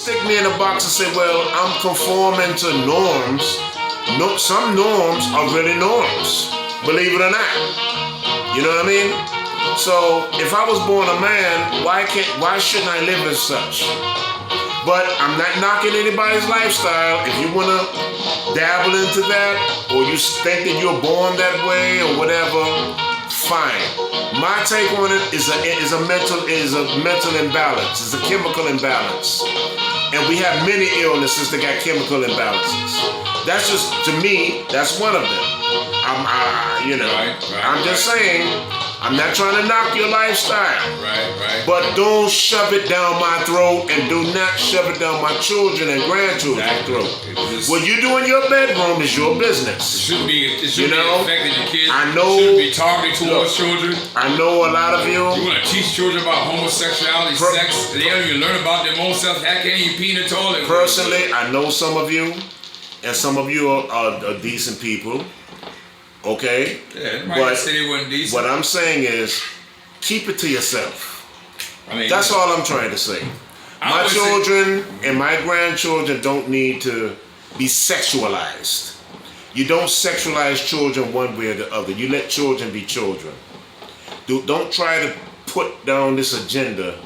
stick me in a box and say, well, I'm conforming to norms. No, some norms are really norms, believe it or not. You know what I mean? So if I was born a man, why shouldn't I live as such? But I'm not knocking anybody's lifestyle. If you wanna dabble into that, or you think that you're born that way or whatever, fine. My take on it is a mental imbalance. It's a chemical imbalance. And we have many illnesses that got chemical imbalances. That's just, to me, that's one of them. I'm just saying, I'm not trying to knock your lifestyle. Right. But don't shove it down my throat, and do not shove it down my children and grandchildren's throat. What you do in your bedroom is your business. It shouldn't be affecting the kids. I know. It shouldn't be targeted towards children. I know a lot of you. You want to teach children about homosexuality, sex. They don't even learn about their own self. How can you pee in the toilet? Personally, I know some of you, and some of you are decent people. Okay? Yeah, but say they weren't decent. What I'm saying is, keep it to yourself. I mean, that's all I'm trying to say. My children and my grandchildren don't need to be sexualized. You don't sexualize children one way or the other. You let children be children. Don't try to put down this agenda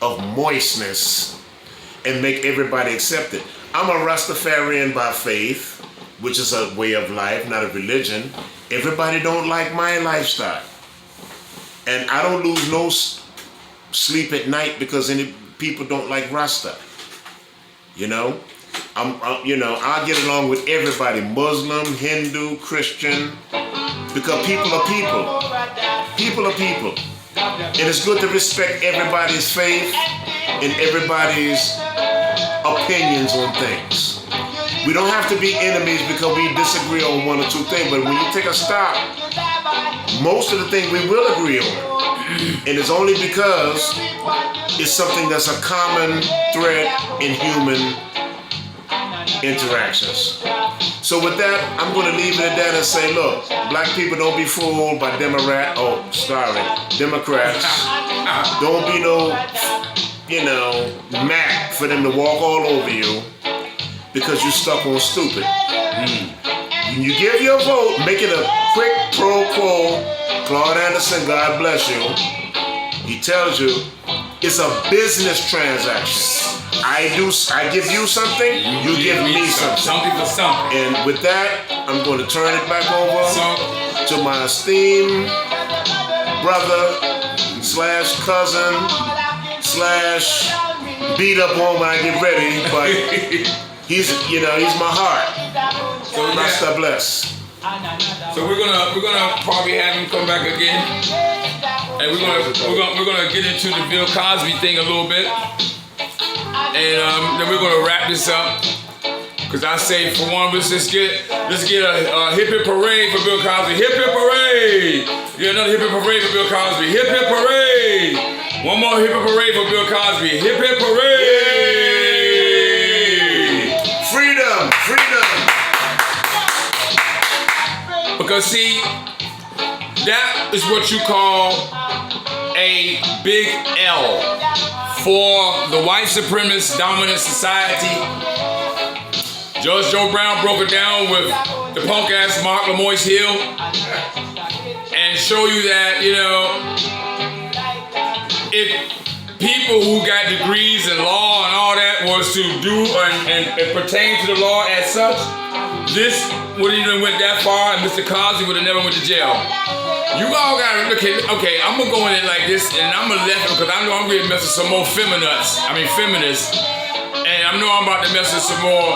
of moistness and make everybody accept it. I'm a Rastafarian by faith, which is a way of life, not a religion. Everybody don't like my lifestyle. And I don't lose no sleep at night because any people don't like Rasta. You know? I'll get along with everybody, Muslim, Hindu, Christian, because people are people. People are people. And it's good to respect everybody's faith and everybody's opinions on things. We don't have to be enemies because we disagree on one or two things, but when you take a stop, most of the things we will agree on. And it's only because it's something that's a common thread in human interactions. So with that, I'm going to leave it at that and say, look, black people, don't be fooled by Democrats. Don't be no, Mac for them to walk all over you because you're stuck on stupid. When you give your vote, make it a quick pro quo. Claude Anderson, God bless you. He tells you it's a business transaction. I give you something, you give me something. Something for something. And with that, I'm going to turn it back over to my esteemed brother / cousin / beat up on when I get ready, but he's my heart. So Rasta bless. So we're gonna probably have him come back again, and we're gonna get into the Bill Cosby thing a little bit, and then we're gonna wrap this up. Cause I say, for one, let's get a hip hip parade for Bill Cosby. Hip hip parade! Get another hip hip parade for Bill Cosby. Hip hip parade! One more hip hip parade for Bill Cosby. Hip hip parade! Freedom! Because see, that is what you call a big L for the white supremacist dominant society. Judge Joe Brown broke it down with the punk ass Mark Lamoise Hill and show you that, if people who got degrees in law and all that was to do and pertain to the law as such, this wouldn't even went that far, and Mr. Cosby would have never went to jail. You all gotta look at, okay, I'm gonna go in it like this, and I'm gonna let them, because I know I'm gonna mess with some more feminists, and I know I'm about to mess with some more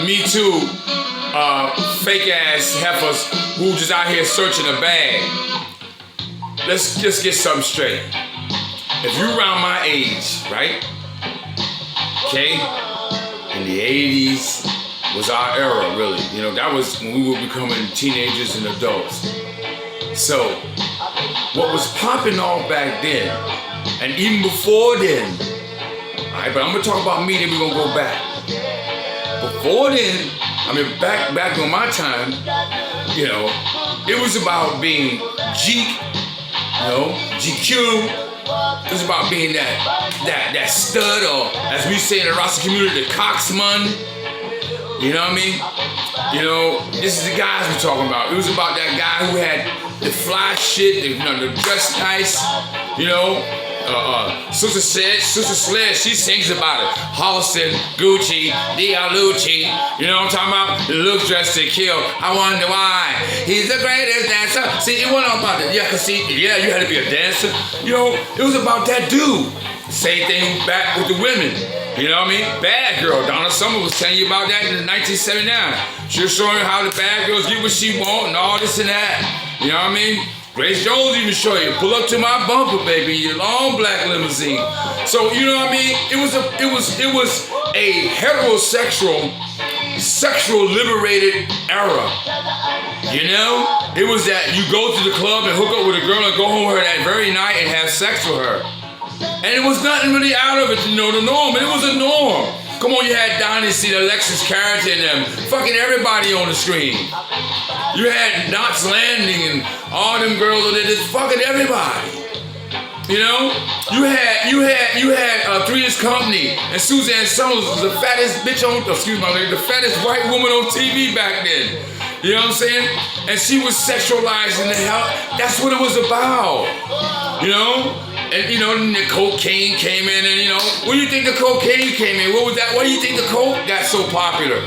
Me Too fake ass heifers who just out here searching a bag. Let's just get something straight. If you around my age, right? Okay? In the 80s was our era, really. That was when we were becoming teenagers and adults. So, what was popping off back then, and even before then, alright, but I'm gonna talk about me, then we're gonna go back. Before then, back on my time, it was about being GQ, It was about being that stud, or as we say in the Rasta community, the coxman. You know what I mean? You know, this is the guys we're talking about. It was about that guy who had the fly shit, the dress nice, you know. Sister Sledge, she sings about it. Halston, Gucci, Dialucci, you know what I'm talking about? The looks dressed to kill. I wonder why. He's the greatest dancer. See, it wasn't about that. Yeah, cause see, yeah, you had to be a dancer. You know, it was about that dude. Same thing back with the women. You know what I mean? Bad Girl. Donna Summer was telling you about that in 1979. She was showing you how the bad girls get what she want and all this and that. You know what I mean? Grace Jones even show you, pull up to my bumper, baby, your long black limousine. So you know what I mean? It was a heterosexual, sexual liberated era. You know? It was that you go to the club and hook up with a girl and go home with her that very night and have sex with her. And it was nothing really out of it, you know, the norm. It was a norm. Come on, you had Dynasty, Alexis Carrington, and them, fucking everybody on the screen. You had Knots Landing and all them girls that just fucking everybody. You know? You had Three's Company, and Suzanne Summers was the fattest bitch on, the fattest white woman on TV back then. You know what I'm saying? And she was sexualizing the hell. That's what it was about. You know? And you know, the cocaine came in, and you know, when do you think the cocaine came in? What was that? Why do you think the coke got so popular?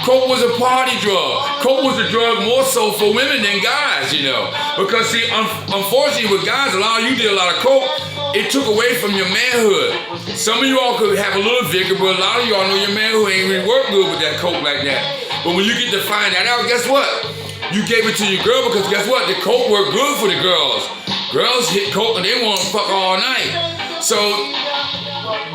Coke was a party drug. Coke was a drug more so for women than guys, you know. Because see, unfortunately with guys, a lot of you did a lot of coke, it took away from your manhood. Some of you all could have a little vigor, but a lot of y'all know your manhood ain't really work good with that coke like that. But when you get to find that out, guess what? You gave it to your girl because guess what? The coke worked good for the girls. Girls hit coke and they want to fuck all night. So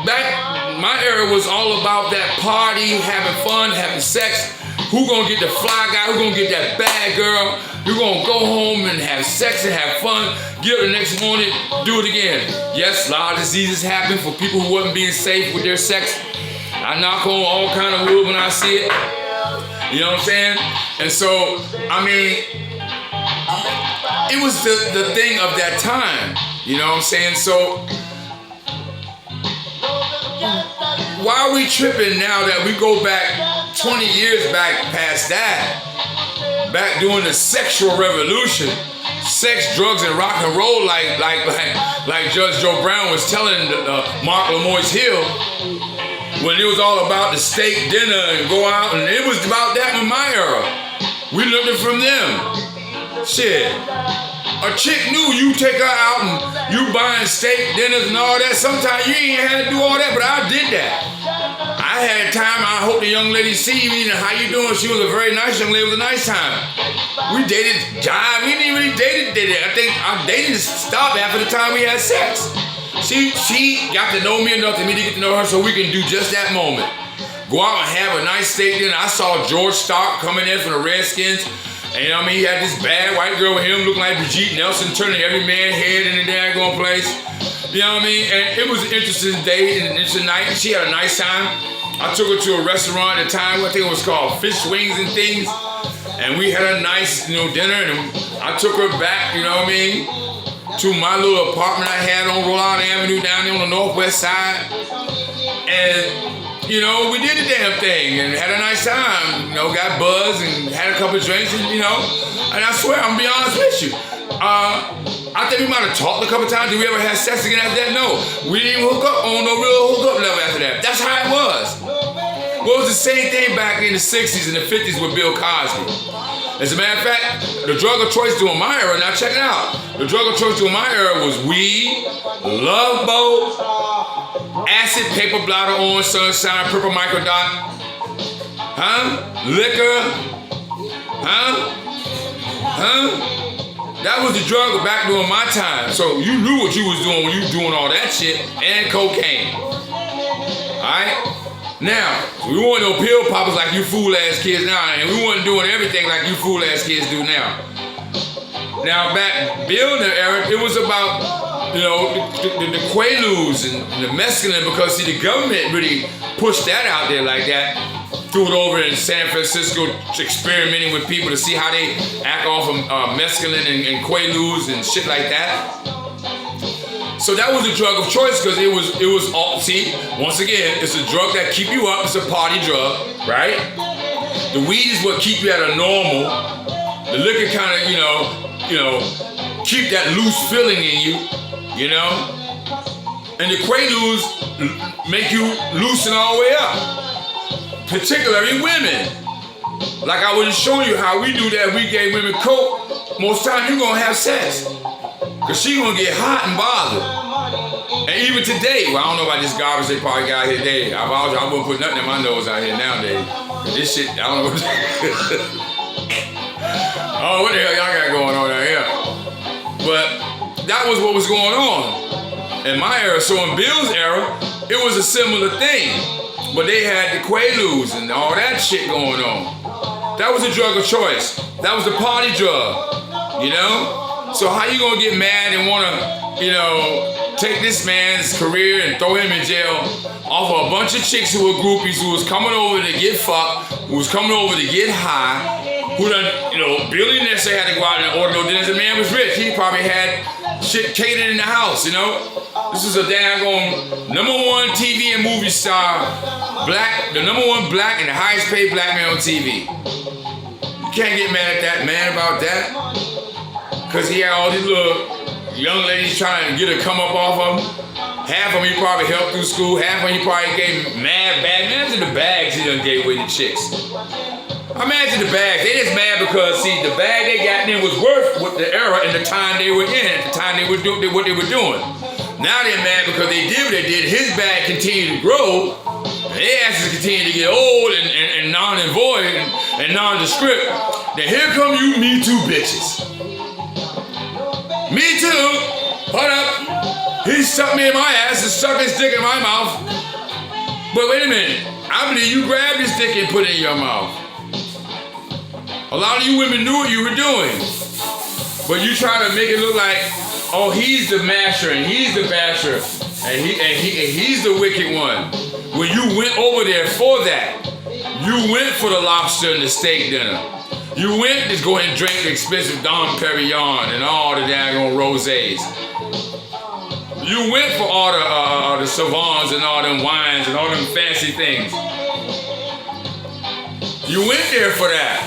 back, my era was all about that party, having fun, having sex. Who gonna get the fly guy? Who gonna get that bad girl? You gonna go home and have sex and have fun. Get up the next morning, do it again. Yes, a lot of diseases happen for people who wasn't being safe with their sex. I knock on all kind of wood when I see it. You know what I'm saying? And so, I mean, it was the thing of that time. You know what I'm saying? So, why are we tripping now that we go back 20 years back past that? Back during the sexual revolution, sex, drugs, and rock and roll, like Judge Joe Brown was telling Mark Lamoise Hill, when it was all about the steak dinner and go out, and it was about that in my era. We learned it from them. Shit. A chick knew you take her out and you buying steak dinners and all that. Sometimes you ain't had to do all that, but I did that. I had time. I hope the young lady see me and how you doing. She was a very nice young lady. It was a nice time. We dated jive. We didn't really date it. I think our dating stopped after the time we had sex. She got to know me enough for me to get to know her so we can do just that moment. Go out and have a nice steak dinner. I saw George Stark coming in from the Redskins. And you know what I mean? He had this bad white girl with him looking like Brigitte Nelson, turning every man's head in the daggone place. You know what I mean? And it was an interesting day and an interesting night. She had a nice time. I took her to a restaurant at the time, I think it was called Fish Wings and Things. And we had a nice, dinner, and I took her back, you know what I mean, to my little apartment I had on Rhode Island Avenue down there on the northwest side. And we did the damn thing and had a nice time. Got buzzed and had a couple of drinks, and and I swear, I'm gonna be honest with you. I think we might have talked a couple of times. Did we ever have sex again after that? No. We didn't even hook up on no real hookup level after that. That's how it was. Well, it was the same thing back in the 60s and the 50s with Bill Cosby. As a matter of fact, the drug of choice during my era, now check it out. The drug of choice during my era was weed, Love Boat, acid, paper blotter, orange, sunshine, purple microdot, liquor, that was the drug back during my time. So you knew what you was doing when you were doing all that shit, and cocaine. Alright? Now, we weren't no pill poppers like you fool ass kids now, and we weren't doing everything like you fool ass kids do now. Now back building era, it was about the Quaaludes and the mescaline, because see, the government really pushed that out there like that. Threw it over in San Francisco, experimenting with people to see how they act off of mescaline and Quaaludes and shit like that. So that was a drug of choice because it was all, see, once again, it's a drug that keep you up. It's a party drug, right? The weed is what keep you at a normal. The liquor kind of, keep that loose feeling in you, you know? And the Quaaludes make you loosen all the way up. Particularly women. Like I was just showing you how we do that. We gave women coke. Most times you're gonna have sex. Cause she gonna get hot and bothered. And even today, well, I don't know about this garbage they probably got here today. I wouldn't put nothing in my nose out here nowadays. This shit, I don't know what oh, what the hell y'all got going on out here? But that was what was going on in my era. So in Bill's era, it was a similar thing. But they had the Quaaludes and all that shit going on. That was a drug of choice. That was the party drug, you know? So how you gonna get mad and wanna, take this man's career and throw him in jail off of a bunch of chicks who were groupies, who was coming over to get fucked, who was coming over to get high, who done, billionaires had to go out and order no dinners. The man was rich. He probably had shit catered in the house, you know? This is a daggone #1 TV and movie star, the #1 black and the highest paid black man on TV. You can't get mad at that man about that. Cause he had all these little young ladies trying to get a come up off of him. Half of them he probably helped through school, half of them he probably gave mad bag. Imagine the bags he done gave away to chicks. Imagine the bags. They just mad because, see, the bag they got in was worth what the era and the time they were in, at the time they were doing what they were doing. Now they're mad because they did what they did. His bag continued to grow. Their asses continue to get old and non-void and nondescript. Then here come you Me Too bitches. Me too. Hold up. He stuck me in my ass and stuck his dick in my mouth. But wait a minute. I believe you grabbed his dick and put it in your mouth. A lot of you women knew what you were doing. But you try to make it look like, oh, he's the masher and he's the basher and he's the wicked one. When you went over there for that, you went for the lobster and the steak dinner. You went to go and drink the expensive Dom Perignon and all the daggone rosés. You went for all the Savons and all them wines and all them fancy things. You went there for that.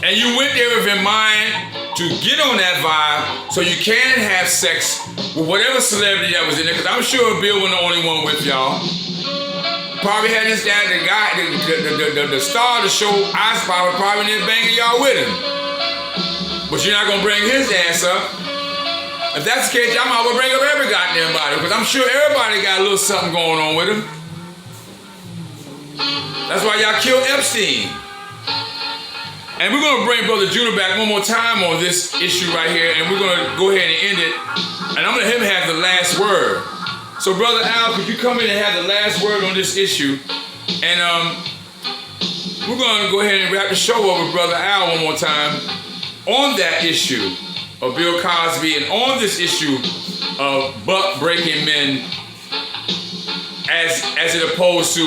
And you went there with in mind to get on that vibe so you can have sex with whatever celebrity that was in there. Because I'm sure Bill wasn't the only one with y'all. Probably had this guy, the star of the show, Ice Power, probably in there banging y'all with him. But you're not gonna bring his ass up. If that's the case, y'all might well bring up every goddamn body, because I'm sure everybody got a little something going on with him. That's why y'all killed Epstein. And we're gonna bring Brother Judah back one more time on this issue right here, and we're gonna go ahead and end it. And I'm gonna let him have the last word. So, Brother Al, could you come in and have the last word on this issue? And we're going to go ahead and wrap the show up with Brother Al one more time on that issue of Bill Cosby and on this issue of buck-breaking men as it opposed to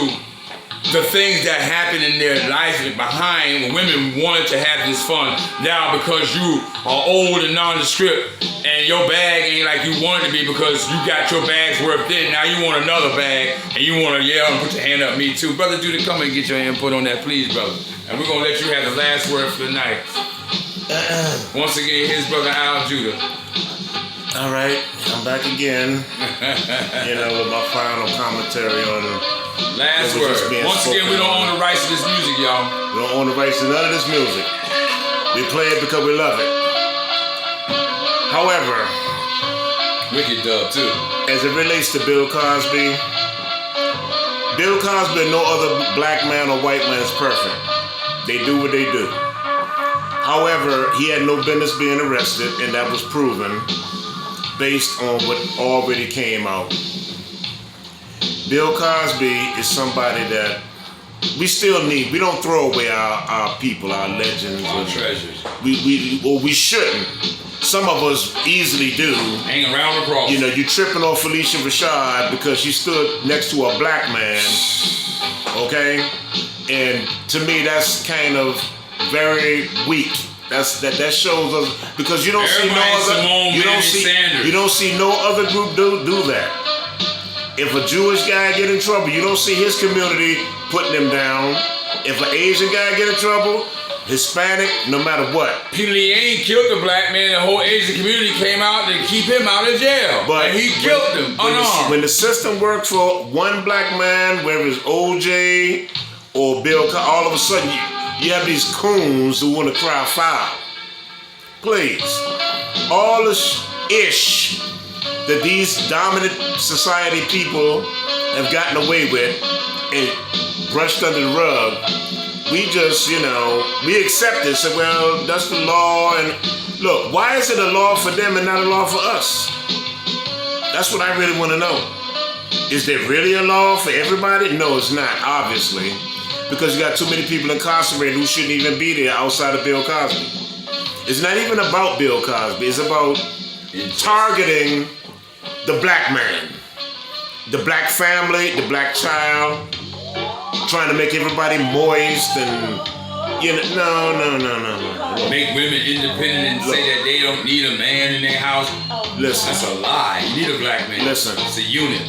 the things that happen in their lives behind when women wanted to have this fun. Now, because you are old and nondescript and your bag ain't like you want it to be because you got your bag's worth it, now you want another bag and you want to yell and put your hand up, me too. Brother Judah, come and get your input on that, please, brother. And we're going to let you have the last word for the night. Once again, here's Brother Al Judah. All right, I'm back again, with my final commentary on last word. Once again, we don't own the rights to this music, y'all. We don't own the rights to none of this music. We play it because we love it. However, wicked dub too. As it relates to Bill Cosby and no other black man or white man is perfect. They do what they do. However, he had no business being arrested, and that was proven based on what already came out. Bill Cosby is somebody that we still need. We don't throw away our people, our legends, our treasures. We shouldn't. Some of us easily do. Hang around the cross. You tripping on Felicia Rashad because she stood next to a black man. Okay? And to me, that's kind of very weak. That shows us, because you don't see no Everybody other Simone, you don't Bernie see Sanders. you don't see no other group do that. If a Jewish guy get in trouble, you don't see his community putting him down. If an Asian guy get in trouble, Hispanic, no matter what. Peter Lee ain't killed the black man. The whole Asian community came out to keep him out of jail. But and he killed him unarmed. When the system works for one black man, whether it's OJ or Bill Cosby, all of a sudden you have these coons who want to cry foul. Please. All this ish that these dominant society people have gotten away with and brushed under the rug, we just, we accept it. Say, well, that's the law. And look, why is it a law for them and not a law for us? That's what I really want to know. Is there really a law for everybody? No, it's not, obviously. Because you got too many people incarcerated who shouldn't even be there outside of Bill Cosby. It's not even about Bill Cosby. It's about targeting the black man, the black family, the black child, trying to make everybody moist and, no. Make women independent and say that they don't need a man in their house. Listen. That's a lie. You need a black man. Listen. It's a unit.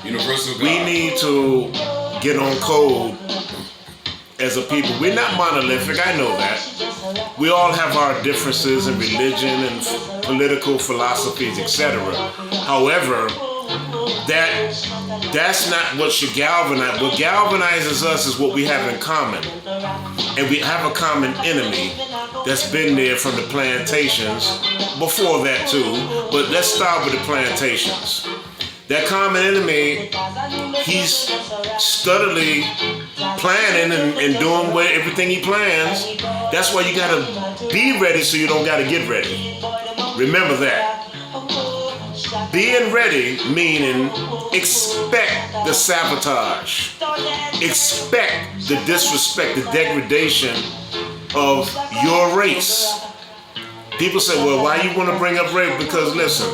Universal God. We need to get on code as a people. We're not monolithic, I know that. We all have our differences in religion and political philosophies, etc. However, that's not what should galvanize. What galvanizes us is what we have in common. And we have a common enemy that's been there from the plantations, before that too, but let's start with the plantations. That common enemy, he's steadily planning and doing everything he plans. That's why you gotta be ready so you don't gotta get ready. Remember that. Being ready meaning expect the sabotage, expect the disrespect, the degradation of your race. People say, well, why you want to bring up race? Because listen,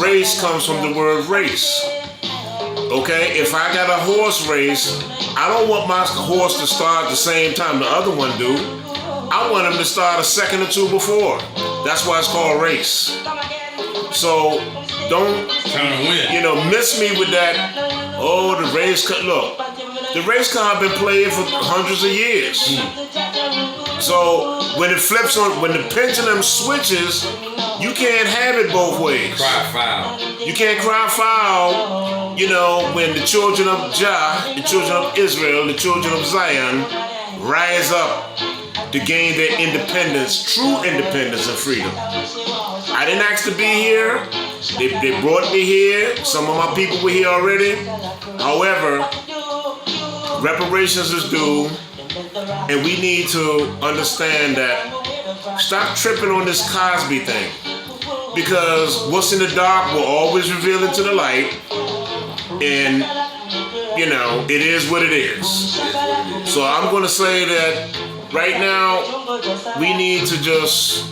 race comes from the word race. Okay, if I got a horse race, I don't want my horse to start the same time the other one do. I want him to start a second or two before. That's why it's called race. So don't, miss me with that. Oh, the race car. Look, the race car been played for hundreds of years. So when it flips on, when the pendulum switches, you can't have it both ways. Cry foul. You can't cry foul, when the children of Jah, the children of Israel, the children of Zion rise up to gain their independence, true independence and freedom. I didn't ask to be here. They brought me here. Some of my people were here already. However, reparations is due. And we need to understand that stop tripping on this Cosby thing. Because what's in the dark will always reveal into the light. And, it is what it is. So I'm going to say that right now, we need to just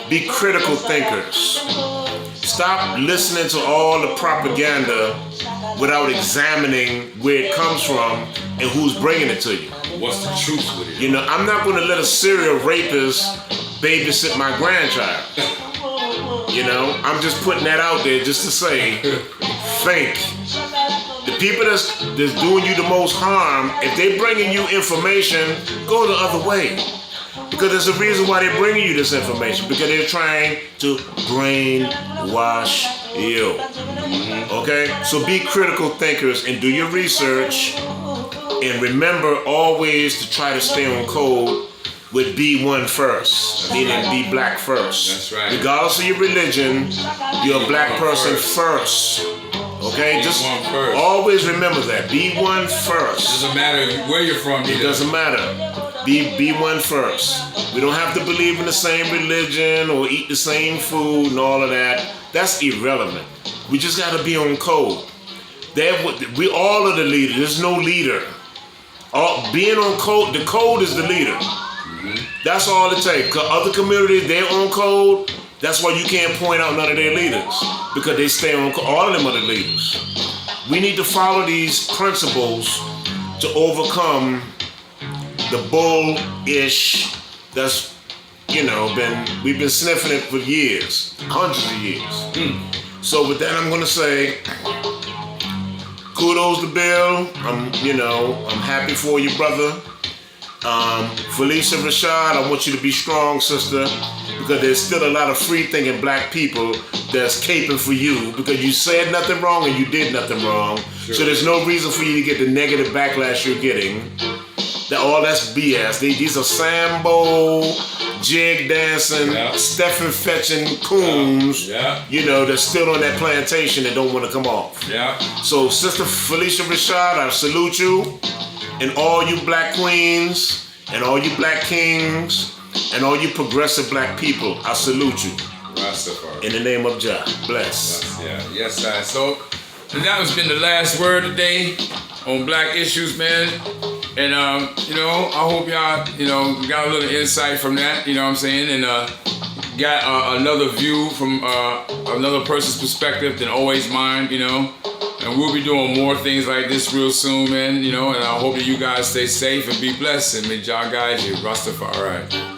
be critical thinkers. Stop listening to all the propaganda without examining where it comes from and who's bringing it to you. What's the truth with it? I'm not going to let a serial rapist babysit my grandchild. I'm just putting that out there just to say, think. The people that's doing you the most harm, if they're bringing you information, go the other way. Because there's a reason why they're bringing you this information. Because they're trying to brainwash you. Okay? So be critical thinkers and do your research. And remember always to try to stay on code with be one first. Meaning be black first. That's right. Regardless of your religion, you're a black person first. Okay? Just always remember that. Be one first. It doesn't matter where you're from. It doesn't matter. Be one first. We don't have to believe in the same religion or eat the same food and all of that. That's irrelevant. We just got to be on code. We all are the leader. There's no leader. Being on code, the code is the leader. That's all it takes. Other communities, they're on code. That's why you can't point out none of their leaders. Because they stay on code. All of them are the leaders. We need to follow these principles to overcome the bullish that's, we've been sniffing it for years, hundreds of years. So with that, I'm gonna say, kudos to Bill. I'm happy for you, brother. Felicia Rashad, I want you to be strong, sister, because there's still a lot of free-thinking black people that's caping for you because you said nothing wrong and you did nothing wrong. Sure. So there's no reason for you to get the negative backlash you're getting. That's BS. These are Sambo, jig dancing, Stephen fetching coons, that's still on that plantation and don't want to come off. Yeah. So Sister Felicia Rashad, I salute you. And all you black queens, and all you black kings, and all you progressive black people, I salute you. Rastafari. In the name of Jah. Bless. Yes, sir. So that has been the last word today on black issues, man. And I hope y'all, got a little insight from that. You know what I'm saying? And got another view from another person's perspective than always mine. And we'll be doing more things like this real soon, man. And I hope that you guys stay safe and be blessed. And may Jah guide you. Rastafari.